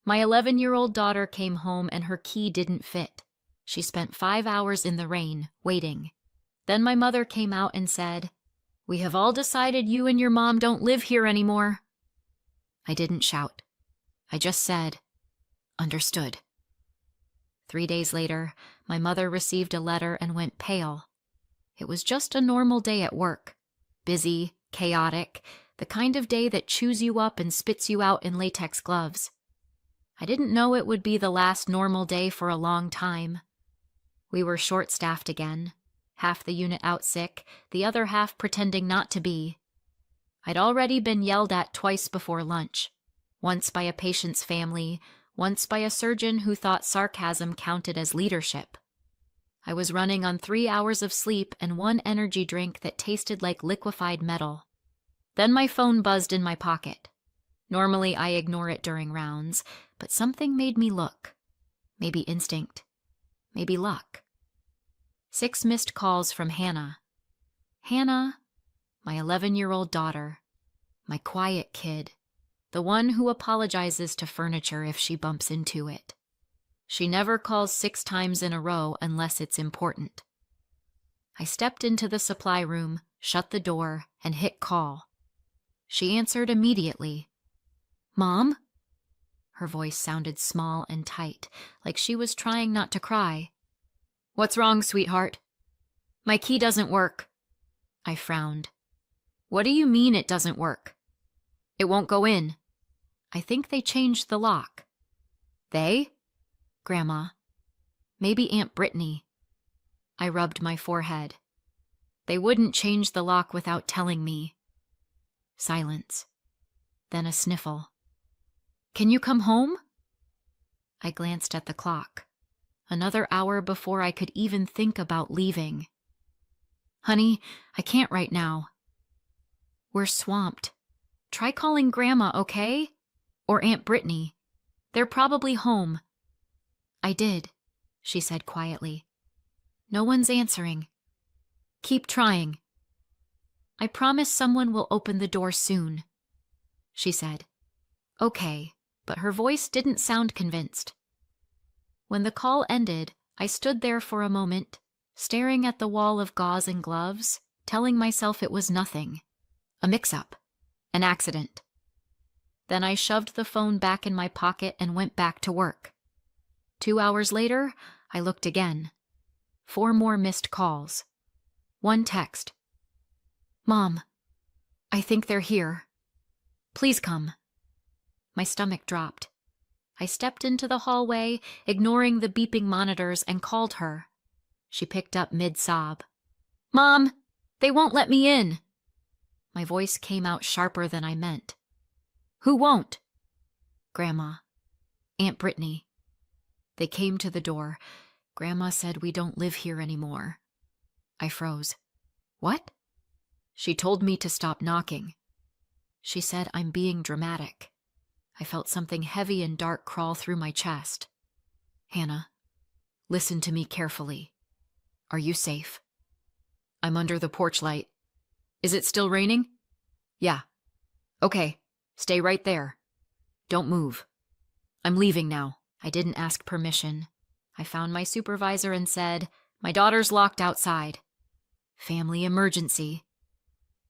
My 11-year-old daughter came home and her key didn't fit. She spent 5 hours in the rain, waiting. Then my mother came out and said, "We have all decided you and your mom don't live here anymore." I didn't shout. I just said, "Understood." 3 days later, my mother received a letter and went pale. It was just a normal day at work. Busy, chaotic, the kind of day that chews you up and spits you out in latex gloves. I didn't know it would be the last normal day for a long time. We were short-staffed again, half the unit out sick, the other half pretending not to be. I'd already been yelled at twice before lunch, once by a patient's family, once by a surgeon who thought sarcasm counted as leadership. I was running on 3 hours of sleep and one energy drink that tasted like liquefied metal. Then my phone buzzed in my pocket. Normally I ignore it during rounds, but something made me look. Maybe instinct. Maybe luck. 6 missed calls from Hannah. Hannah, my 11-year-old daughter, my quiet kid, the one who apologizes to furniture if she bumps into it. She never calls 6 times in a row unless it's important. I stepped into the supply room, shut the door, and hit call. She answered immediately. "Mom?" Her voice sounded small and tight, like she was trying not to cry. "What's wrong, sweetheart?" "My key doesn't work." I frowned. "What do you mean it doesn't work?" "It won't go in." "I think they changed the lock." "They?" "Grandma. Maybe Aunt Brittany." I rubbed my forehead. "They wouldn't change the lock without telling me." Silence. Then a sniffle. "Can you come home?" I glanced at the clock. Another hour before I could even think about leaving. "Honey, I can't right now." "We're swamped. Try calling Grandma, okay? Or Aunt Brittany. They're probably home." "I did," she said quietly. "No one's answering." "Keep trying." "I promise someone will open the door soon," she said. Okay, but her voice didn't sound convinced. When the call ended, I stood there for a moment, staring at the wall of gauze and gloves, telling myself it was nothing. A mix-up. An accident. Then I shoved the phone back in my pocket and went back to work. 2 hours later, I looked again. 4 more missed calls. 1 text. "Mom, I think they're here. Please come." My stomach dropped. I stepped into the hallway, ignoring the beeping monitors, and called her. She picked up mid-sob. "Mom, they won't let me in." My voice came out sharper than I meant. "Who won't?" "Grandma. Aunt Brittany." They came to the door. "Grandma said we don't live here anymore." I froze. "What?" "She told me to stop knocking." She said I'm being dramatic. I felt something heavy and dark crawl through my chest. "Hannah, listen to me carefully. Are you safe?" "I'm under the porch light." "Is it still raining?" "Yeah." "Okay, stay right there. Don't move. I'm leaving now." I didn't ask permission. I found my supervisor and said, "My daughter's locked outside." "Family emergency."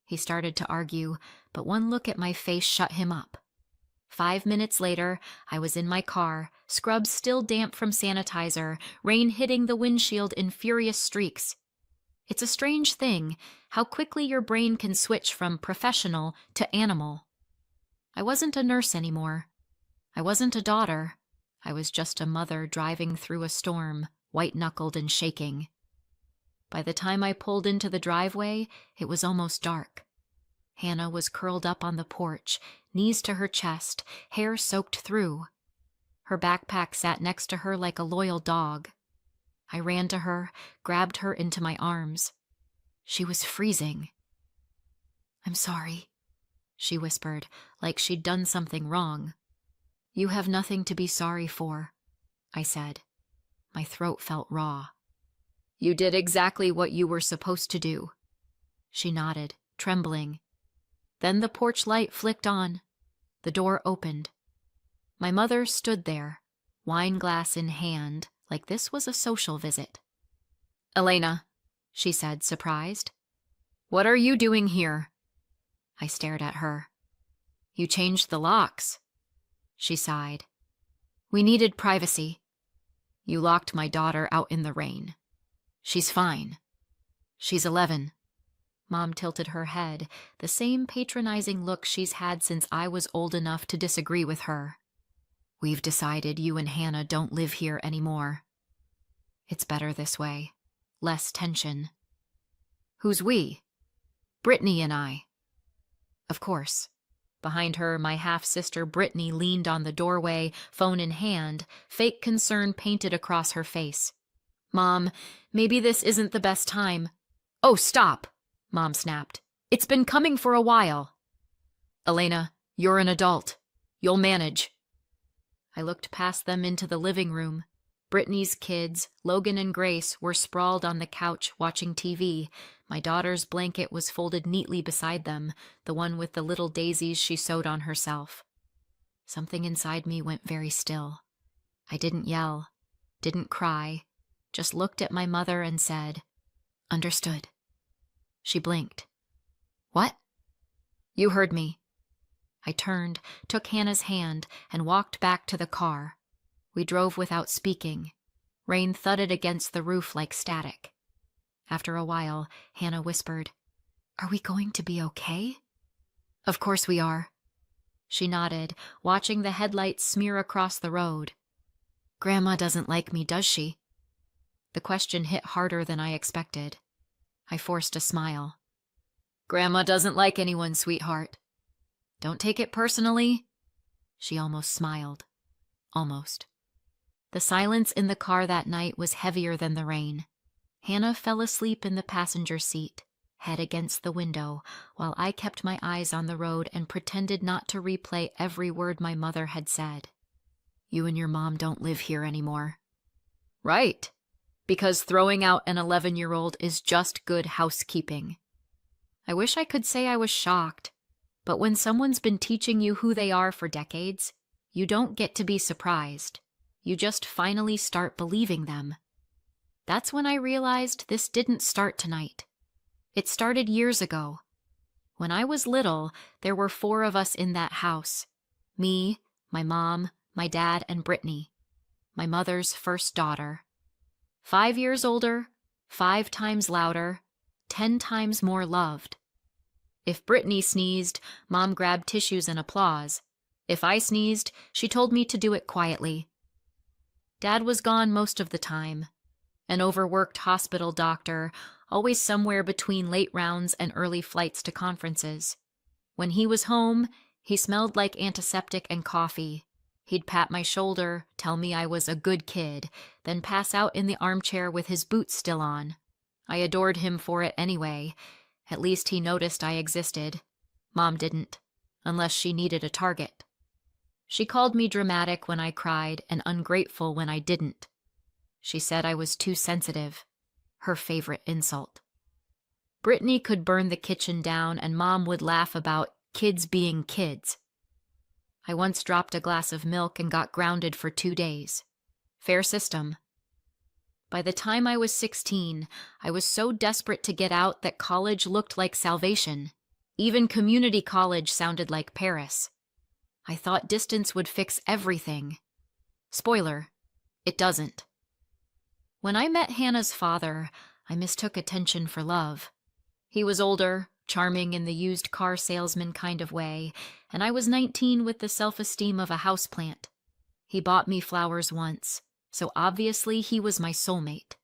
He started to argue, but one look at my face shut him up. 5 minutes later, I was in my car, scrubs still damp from sanitizer, rain hitting the windshield in furious streaks. It's a strange thing, how quickly your brain can switch from professional to animal. I wasn't a nurse anymore. I wasn't a daughter. I was just a mother driving through a storm, white-knuckled and shaking. By the time I pulled into the driveway, it was almost dark. Hannah was curled up on the porch, knees to her chest, hair soaked through. Her backpack sat next to her like a loyal dog. I ran to her, grabbed her into my arms. She was freezing. "I'm sorry," she whispered, like she'd done something wrong. "You have nothing to be sorry for," I said. My throat felt raw. "You did exactly what you were supposed to do." She nodded, trembling. Then the porch light flicked on. The door opened. My mother stood there, wine glass in hand, like this was a social visit. "Elena," she said, surprised. "What are you doing here?" I stared at her. "You changed the locks." She sighed. "We needed privacy." "You locked my daughter out in the rain." "She's fine." "She's 11. Mom tilted her head, the same patronizing look she's had since I was old enough to disagree with her. "We've decided you and Hannah don't live here anymore. It's better this way. Less tension." "Who's we?" "Brittany and I." Of course. Behind her, my half-sister Brittany leaned on the doorway, phone in hand, fake concern painted across her face. "Mom, maybe this isn't the best time." "Oh, stop!" Mom snapped. "It's been coming for a while." "Elena, you're an adult. You'll manage." I looked past them into the living room. Brittany's kids, Logan and Grace, were sprawled on the couch watching TV. My daughter's blanket was folded neatly beside them, the one with the little daisies she sewed on herself. Something inside me went very still. I didn't yell, didn't cry, just looked at my mother and said, "Understood." She blinked. "What?" "You heard me." I turned, took Hannah's hand, and walked back to the car. We drove without speaking. Rain thudded against the roof like static. After a while, Hannah whispered, "Are we going to be okay?" "Of course we are." She nodded, watching the headlights smear across the road. "Grandma doesn't like me, does she?" The question hit harder than I expected. I forced a smile. "Grandma doesn't like anyone, sweetheart. Don't take it personally." She almost smiled. Almost. The silence in the car that night was heavier than the rain. Hannah fell asleep in the passenger seat, head against the window, while I kept my eyes on the road and pretended not to replay every word my mother had said. "You and your mom don't live here anymore." "Right. Because throwing out an 11-year-old is just good housekeeping." I wish I could say I was shocked, but when someone's been teaching you who they are for decades, you don't get to be surprised. You just finally start believing them. That's when I realized this didn't start tonight. It started years ago. When I was little, there were 4 of us in that house. Me, my mom, my dad, and Brittany, my mother's first daughter. 5 years older, 5 times louder, 10 times more loved. If Brittany sneezed, Mom grabbed tissues and applause. If I sneezed, she told me to do it quietly. Dad was gone most of the time. An overworked hospital doctor, always somewhere between late rounds and early flights to conferences. When he was home, he smelled like antiseptic and coffee. He'd pat my shoulder, tell me I was a good kid, then pass out in the armchair with his boots still on. I adored him for it anyway. At least he noticed I existed. Mom didn't, unless she needed a target. She called me dramatic when I cried and ungrateful when I didn't. She said I was too sensitive, her favorite insult. Brittany could burn the kitchen down and Mom would laugh about kids being kids. I once dropped a glass of milk and got grounded for 2 days. Fair system. By the time I was 16, I was so desperate to get out that college looked like salvation. Even community college sounded like Paris. I thought distance would fix everything. Spoiler, it doesn't. When I met Hannah's father, I mistook attention for love. He was older, charming in the used car salesman kind of way, and I was 19 with the self-esteem of a houseplant. He bought me flowers once, so obviously he was my soulmate.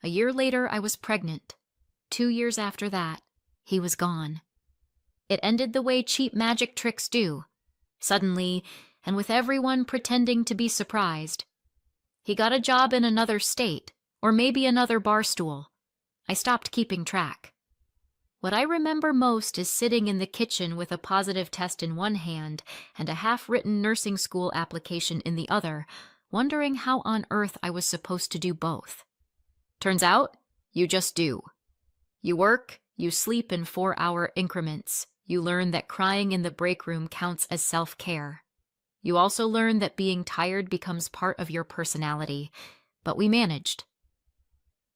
A year later, I was pregnant. 2 years after that, he was gone. It ended the way cheap magic tricks do. Suddenly, and with everyone pretending to be surprised. He got a job in another state, or maybe another bar stool. I stopped keeping track. What I remember most is sitting in the kitchen with a positive test in one hand and a half-written nursing school application in the other, wondering how on earth I was supposed to do both. Turns out, you just do. You work, you sleep in 4-hour increments. You learn that crying in the break room counts as self-care. You also learn that being tired becomes part of your personality, but we managed.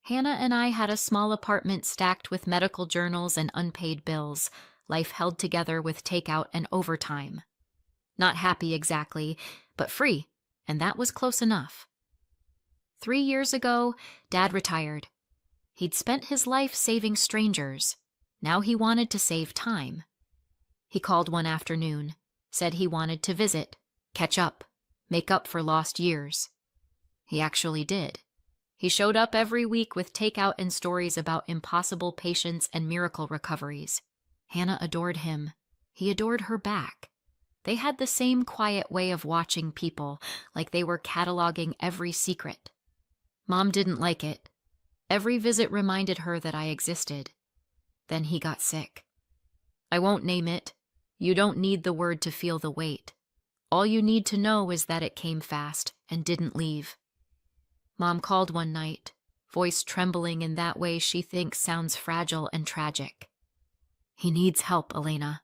Hannah and I had a small apartment stacked with medical journals and unpaid bills, life held together with takeout and overtime. Not happy exactly, but free, and that was close enough. 3 years ago, Dad retired. He'd spent his life saving strangers. Now he wanted to save time. He called one afternoon, said he wanted to visit, catch up, make up for lost years. He actually did. He showed up every week with takeout and stories about impossible patients and miracle recoveries. Hannah adored him. He adored her back. They had the same quiet way of watching people, like they were cataloging every secret. Mom didn't like it. Every visit reminded her that I existed. Then he got sick. I won't name it. You don't need the word to feel the weight. All you need to know is that it came fast and didn't leave. Mom called one night, voice trembling in that way she thinks sounds fragile and tragic. He needs help, Elena.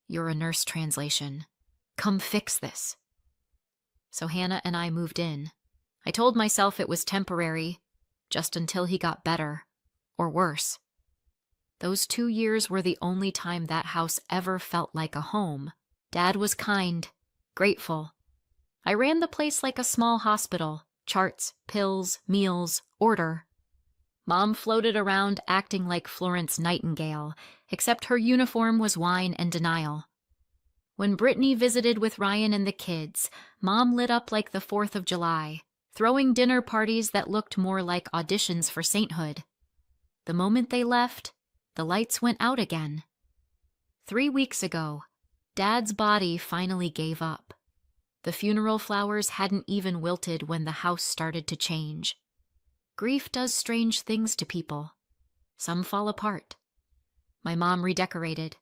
You're a nurse translation. Come fix this. So Hannah and I moved in. I told myself it was temporary, just until he got better, or worse. Those 2 years were the only time that house ever felt like a home. Dad was kind, grateful. I ran the place like a small hospital, charts, pills, meals, order. Mom floated around acting like Florence Nightingale, except her uniform was wine and denial. When Brittany visited with Ryan and the kids, Mom lit up like the 4th of July, throwing dinner parties that looked more like auditions for sainthood. The moment they left, the lights went out again. 3 weeks ago, Dad's body finally gave up. The funeral flowers hadn't even wilted when the house started to change. Grief does strange things to people. Some fall apart. My mom redecorated.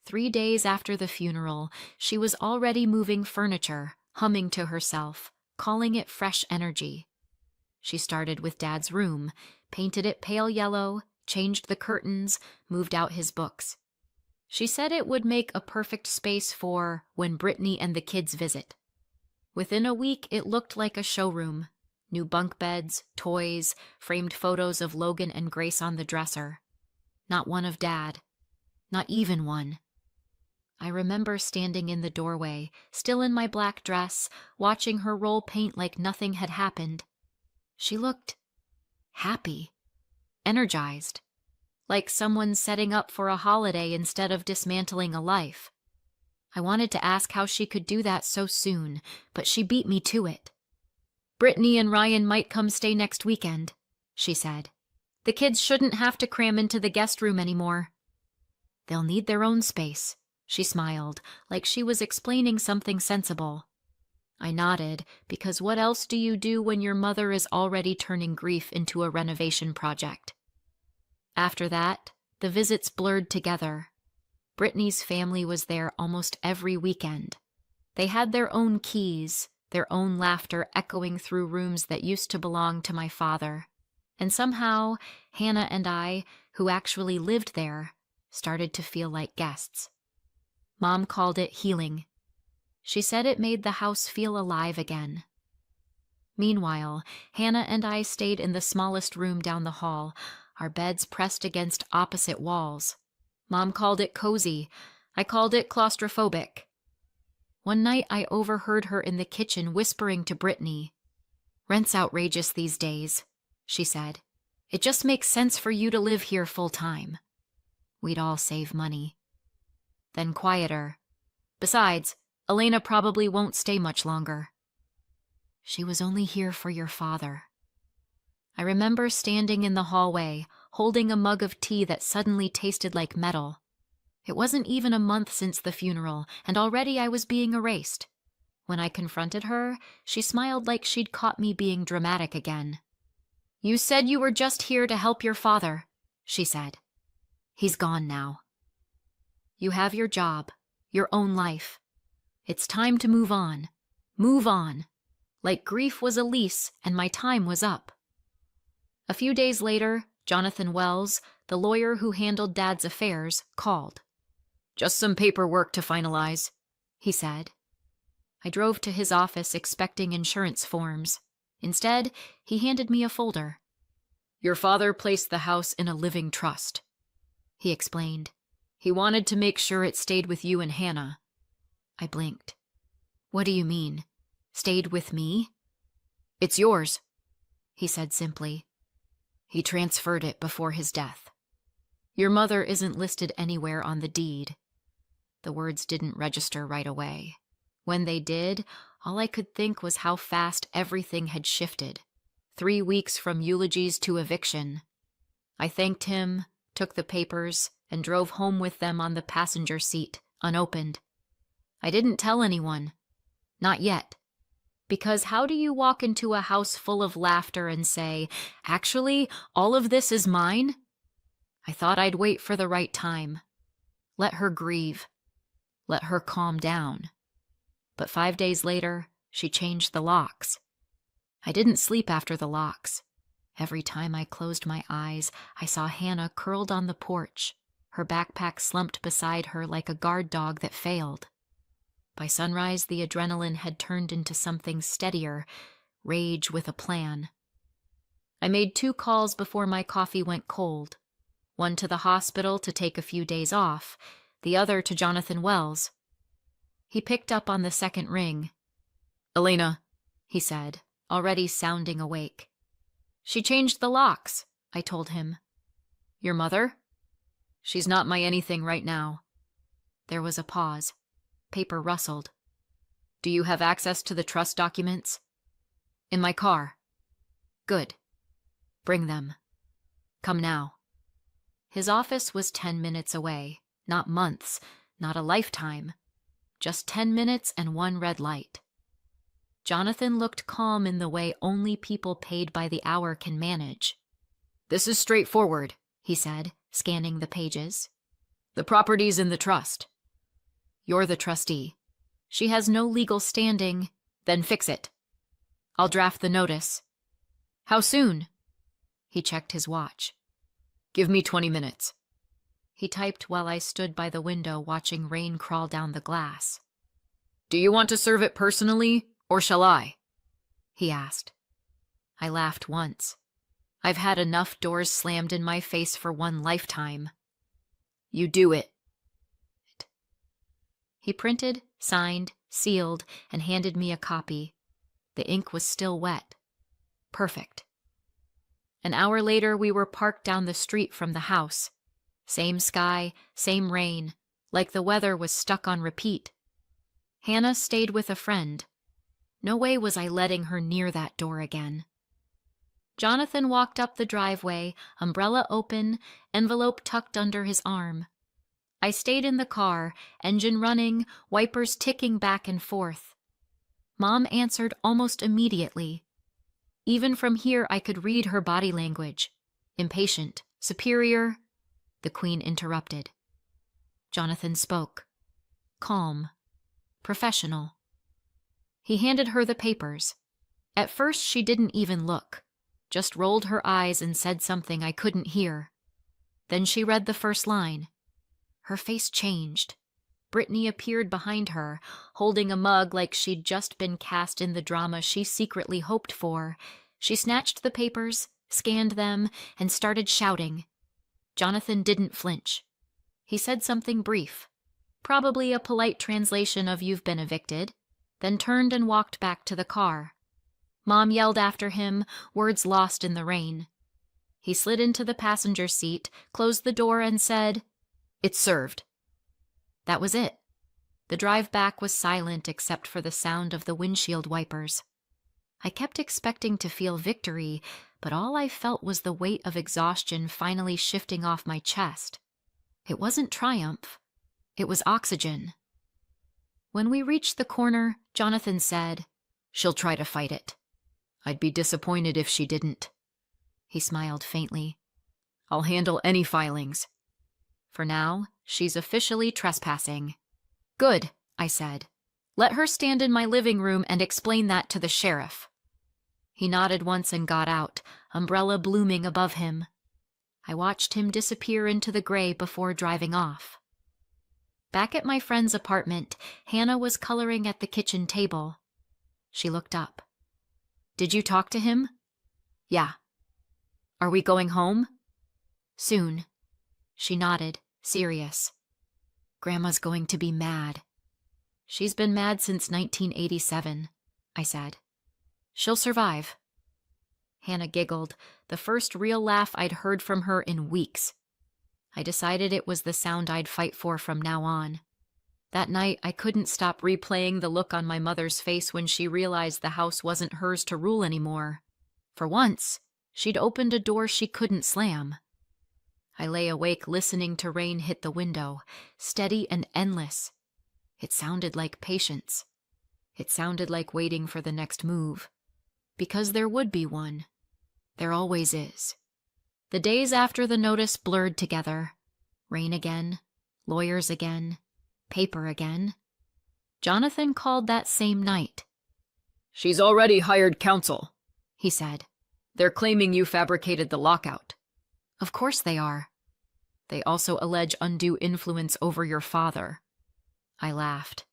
3 days after the funeral, she was already moving furniture, humming to herself, calling it fresh energy. She started with Dad's room, painted it pale yellow, changed the curtains, moved out his books. She said it would make a perfect space for when Brittany and the kids visit. Within a week, it looked like a showroom. New bunk beds, toys, framed photos of Logan and Grace on the dresser. Not one of Dad. Not even one. I remember standing in the doorway, still in my black dress, watching her roll paint like nothing had happened. She looked happy, energized, like someone setting up for a holiday instead of dismantling a life. I wanted to ask how she could do that so soon, but she beat me to it. Brittany and Ryan might come stay next weekend, she said. The kids shouldn't have to cram into the guest room anymore. They'll need their own space, she smiled, like she was explaining something sensible. I nodded, because what else do you do when your mother is already turning grief into a renovation project? After that, the visits blurred together. Brittany's family was there almost every weekend. They had their own keys, their own laughter echoing through rooms that used to belong to my father. And somehow, Hannah and I, who actually lived there, started to feel like guests. Mom called it healing. She said it made the house feel alive again. Meanwhile, Hannah and I stayed in the smallest room down the hall, our beds pressed against opposite walls. Mom called it cozy. I called it claustrophobic. One night I overheard her in the kitchen whispering to Brittany. "Rent's outrageous these days," she said. "It just makes sense for you to live here full time. We'd all save money." Then quieter. "Besides, Elena probably won't stay much longer." "She was only here for your father." I remember standing in the hallway, holding a mug of tea that suddenly tasted like metal. It wasn't even a month since the funeral, and already I was being erased. When I confronted her, she smiled like she'd caught me being dramatic again. "You said you were just here to help your father," she said. "He's gone now. You have your job, your own life. It's time to move on. Move on. Like grief was a lease and my time was up." A few days later, Jonathan Wells, the lawyer who handled Dad's affairs, called. "Just some paperwork to finalize," he said. I drove to his office expecting insurance forms. Instead, he handed me a folder. "Your father placed the house in a living trust," he explained. "He wanted to make sure it stayed with you and Hannah." I blinked. "What do you mean? Stayed with me?" "It's yours," he said simply. "He transferred it before his death. Your mother isn't listed anywhere on the deed." The words didn't register right away. When they did, all I could think was how fast everything had shifted. 3 weeks from eulogies to eviction. I thanked him, took the papers, and drove home with them on the passenger seat, unopened. I didn't tell anyone. Not yet. Because how do you walk into a house full of laughter and say, "Actually, all of this is mine"? I thought I'd wait for the right time. Let her grieve. Let her calm down. But 5 days later, she changed the locks. I didn't sleep after the locks. Every time I closed my eyes, I saw Hannah curled on the porch, her backpack slumped beside her like a guard dog that failed. By sunrise, the adrenaline had turned into something steadier, rage with a plan. I made 2 calls before my coffee went cold. One to the hospital to take a few days off, the other to Jonathan Wells. He picked up on the second ring. "Elena," he said, already sounding awake. "She changed the locks," I told him. "Your mother?" "She's not my anything right now." There was a pause. Paper rustled. "Do you have access to the trust documents?" "In my car." "Good. Bring them. Come now." His office was 10 minutes away, not months, not a lifetime. Just 10 minutes and 1 red light. Jonathan looked calm in the way only people paid by the hour can manage. "This is straightforward," he said, scanning the pages. "The property's in the trust. You're the trustee. She has no legal standing, then fix it. I'll draft the notice." "How soon?" He checked his watch. "Give me 20 minutes. He typed while I stood by the window watching rain crawl down the glass. "Do you want to serve it personally, or shall I?" he asked. I laughed once. I've had enough doors slammed in my face for 1 lifetime. "You do it." He printed, signed, sealed, and handed me a copy. The ink was still wet. Perfect. An hour later, we were parked down the street from the house. Same sky, same rain, like the weather was stuck on repeat. Hannah stayed with a friend. No way was I letting her near that door again. Jonathan walked up the driveway, umbrella open, envelope tucked under his arm. I stayed in the car, engine running, wipers ticking back and forth. Mom answered almost immediately. Even from here, I could read her body language. Impatient, superior. The Queen interrupted. Jonathan spoke. Calm. Professional. He handed her the papers. At first, she didn't even look. Just rolled her eyes and said something I couldn't hear. Then she read the first line. Her face changed. Brittany appeared behind her, holding a mug like she'd just been cast in the drama she secretly hoped for. She snatched the papers, scanned them, and started shouting. Jonathan didn't flinch. He said something brief, probably a polite translation of "you've been evicted," then turned and walked back to the car. Mom yelled after him, words lost in the rain. He slid into the passenger seat, closed the door, and said, "It's served." That was it. The drive back was silent except for the sound of the windshield wipers. I kept expecting to feel victory, but all I felt was the weight of exhaustion finally shifting off my chest. It wasn't triumph. It was oxygen. When we reached the corner, Jonathan said, "She'll try to fight it. I'd be disappointed if she didn't." He smiled faintly. "I'll handle any filings. For now, she's officially trespassing." "Good," I said. "Let her stand in my living room and explain that to the sheriff." He nodded once and got out, umbrella blooming above him. I watched him disappear into the gray before driving off. Back at my friend's apartment, Hannah was coloring at the kitchen table. She looked up. "Did you talk to him?" "Yeah." "Are we going home?" "Soon." She nodded, serious. "Grandma's going to be mad." "She's been mad since 1987, I said. "She'll survive." Hannah giggled, the first real laugh I'd heard from her in weeks. I decided it was the sound I'd fight for from now on. That night, I couldn't stop replaying the look on my mother's face when she realized the house wasn't hers to rule anymore. For once, she'd opened a door she couldn't slam. I lay awake listening to rain hit the window, steady and endless. It sounded like patience. It sounded like waiting for the next move. Because there would be one. There always is. The days after the notice blurred together. Rain again, lawyers again, paper again. Jonathan called that same night. "She's already hired counsel," he said. "They're claiming you fabricated the lockout." "Of course they are." "They also allege undue influence over your father." I laughed.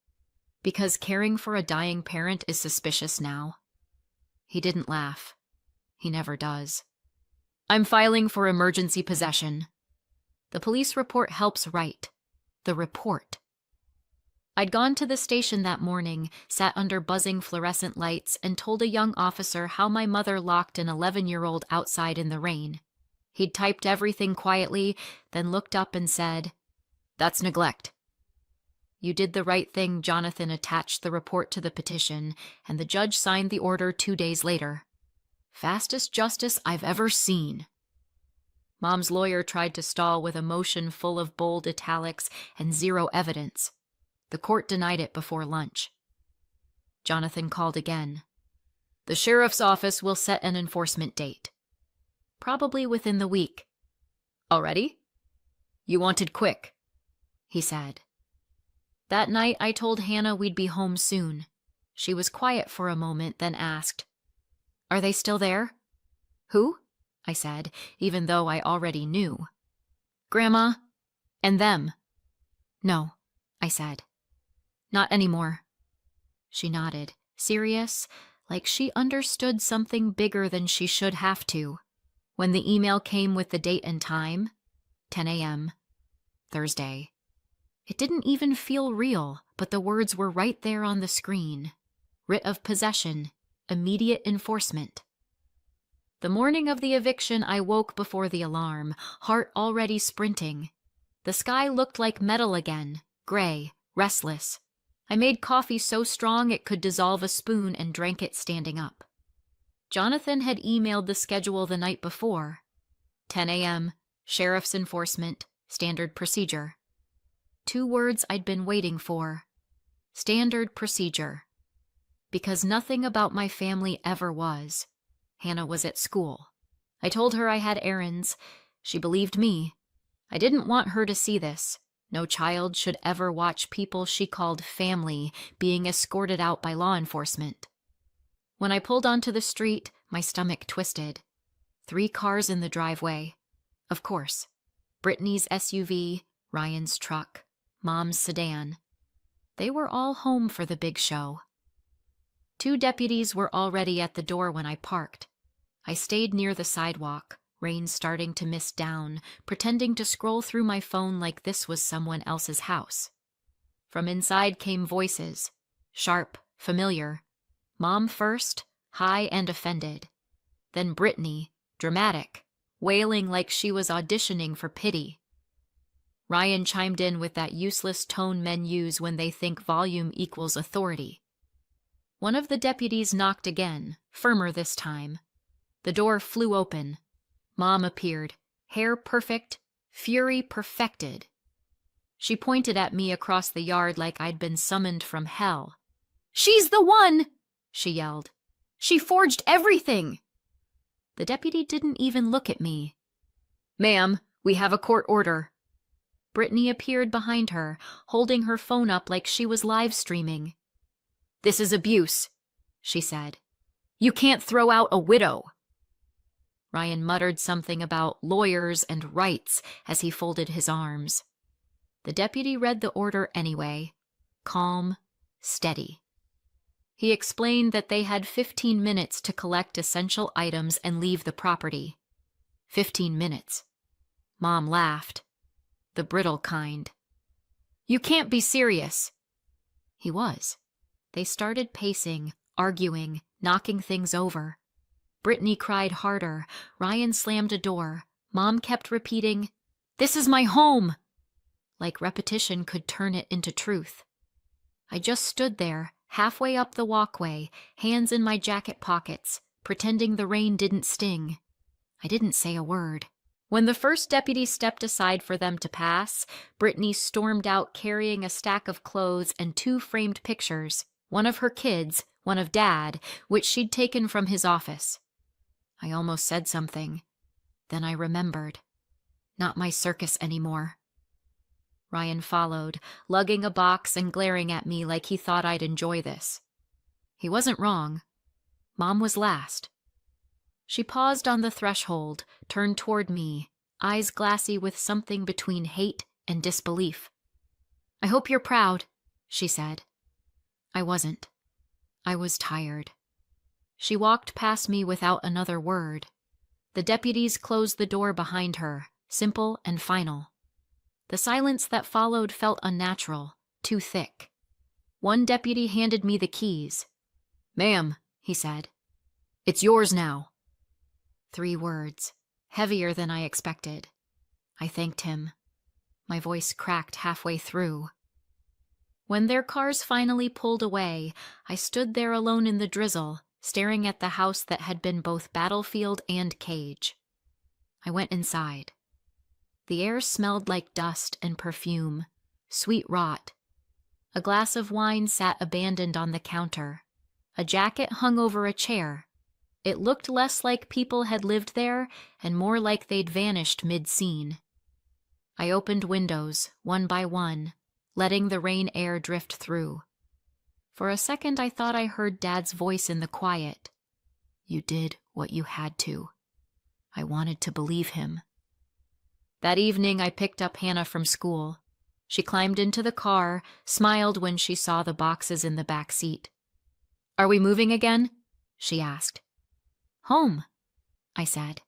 Because caring for a dying parent is suspicious now. He didn't laugh. He never does. "I'm filing for emergency possession." The police report helps write. The report. I'd gone to the station that morning, sat under buzzing fluorescent lights, and told a young officer how my mother locked an 11-year-old outside in the rain. He'd typed everything quietly, then looked up and said, "That's neglect." "You did the right thing." Jonathan attached the report to the petition, and the judge signed the order 2 days later. Fastest justice I've ever seen. Mom's lawyer tried to stall with a motion full of bold italics and zero evidence. The court denied it before lunch. Jonathan called again. "The sheriff's office will set an enforcement date." "Probably within the week." "Already?" "You wanted quick," he said. That night I told Hannah we'd be home soon. She was quiet for a moment, then asked, "Are they still there?" "Who?" I said, even though I already knew. "Grandma and them." "No," I said. "Not anymore." She nodded, serious, like she understood something bigger than she should have to. When the email came with the date and time, 10 a.m., Thursday. It didn't even feel real, but the words were right there on the screen. Writ of possession, immediate enforcement. The morning of the eviction, I woke before the alarm, heart already sprinting. The sky looked like metal again, gray, restless. I made coffee so strong it could dissolve a spoon and drank it standing up. Jonathan had emailed the schedule the night before. 10 a.m., sheriff's enforcement, standard procedure. 2 words I'd been waiting for. Standard procedure. Because nothing about my family ever was. Hannah was at school. I told her I had errands. She believed me. I didn't want her to see this. No child should ever watch people she called family being escorted out by law enforcement. When I pulled onto the street, my stomach twisted. 3 cars in the driveway. Of course. Brittany's SUV, Ryan's truck, Mom's sedan. They were all home for the big show. 2 deputies were already at the door when I parked. I stayed near the sidewalk, rain starting to mist down, pretending to scroll through my phone like this was someone else's house. From inside came voices, sharp, familiar. Mom first, high and offended. Then Brittany, dramatic, wailing like she was auditioning for pity. Ryan chimed in with that useless tone men use when they think volume equals authority. One of the deputies knocked again, firmer this time. The door flew open. Mom appeared, hair perfect, fury perfected. She pointed at me across the yard like I'd been summoned from hell. "She's the one!" she yelled. "She forged everything!" The deputy didn't even look at me. "Ma'am, we have a court order." Brittany appeared behind her, holding her phone up like she was live streaming. "This is abuse," she said. "You can't throw out a widow." Ryan muttered something about lawyers and rights as he folded his arms. The deputy read the order anyway. Calm, steady. He explained that they had 15 minutes to collect essential items and leave the property. 15 minutes. Mom laughed. The brittle kind. You can't be serious. He was. They started pacing, arguing, knocking things over. Brittany cried harder. Ryan slammed a door. Mom kept repeating, "This is my home!" Like repetition could turn it into truth. I just stood there, halfway up the walkway, hands in my jacket pockets, pretending the rain didn't sting. I didn't say a word. When the first deputy stepped aside for them to pass, Brittany stormed out carrying a stack of clothes and 2 framed pictures, one of her kids, one of Dad, which she'd taken from his office. I almost said something. Then I remembered. Not my circus anymore. Ryan followed, lugging a box and glaring at me like he thought I'd enjoy this. He wasn't wrong. Mom was last. She paused on the threshold, turned toward me, eyes glassy with something between hate and disbelief. "I hope you're proud," she said. I wasn't. I was tired. She walked past me without another word. The deputies closed the door behind her, simple and final. The silence that followed felt unnatural, too thick. One deputy handed me the keys. "Ma'am," he said, "it's yours now." 3 words, heavier than I expected. I thanked him. My voice cracked halfway through. When their cars finally pulled away, I stood there alone in the drizzle, staring at the house that had been both battlefield and cage. I went inside. The air smelled like dust and perfume, sweet rot. A glass of wine sat abandoned on the counter. A jacket hung over a chair. It looked less like people had lived there and more like they'd vanished mid-scene. I opened windows, one by one, letting the rain air drift through. For a second I thought I heard Dad's voice in the quiet. "You did what you had to." I wanted to believe him. That evening I picked up Hannah from school. She climbed into the car, smiled when she saw the boxes in the back seat. "Are we moving again?" she asked. "Home," I said.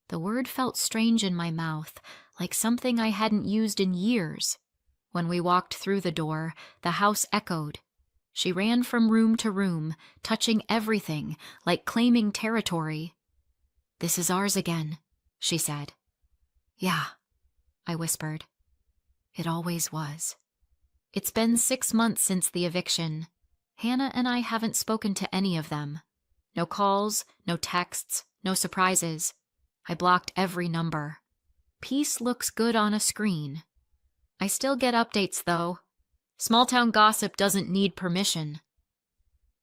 The word felt strange in my mouth, like something I hadn't used in years. When we walked through the door, the house echoed. She ran from room to room, touching everything, like claiming territory. "This is ours again," she said. "Yeah," I whispered. It always was. It's been 6 months since the eviction. Hannah and I haven't spoken to any of them. No calls, no texts, no surprises. I blocked every number. Peace looks good on a screen. I still get updates, though. Small-town gossip doesn't need permission.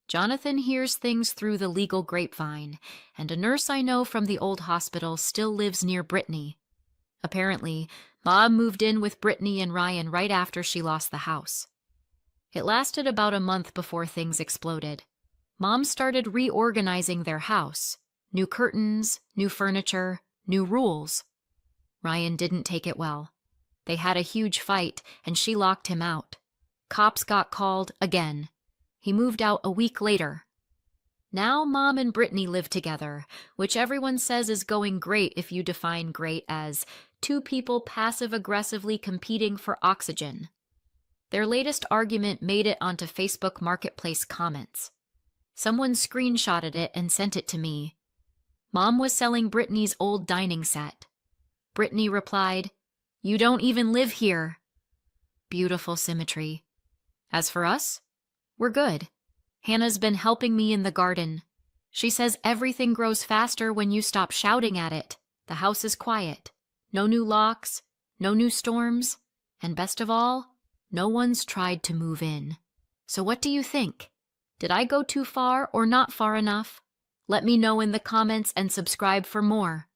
Jonathan hears things through the legal grapevine, and a nurse I know from the old hospital still lives near Brittany. Apparently, Mom moved in with Brittany and Ryan right after she lost the house. It lasted about a month before things exploded. Mom started reorganizing their house. New curtains, new furniture, new rules. Ryan didn't take it well. They had a huge fight, and she locked him out. Cops got called again. He moved out a week later. Now Mom and Brittany live together, which everyone says is going great if you define great as 2 people passive-aggressively competing for oxygen. Their latest argument made it onto Facebook Marketplace comments. Someone screenshotted it and sent it to me. Mom was selling Brittany's old dining set. Brittany replied, "You don't even live here." Beautiful symmetry. As for us, we're good. Hannah's been helping me in the garden. She says everything grows faster when you stop shouting at it. The house is quiet. No new locks, no new storms, and best of all, no one's tried to move in. So what do you think? Did I go too far or not far enough? Let me know in the comments and subscribe for more.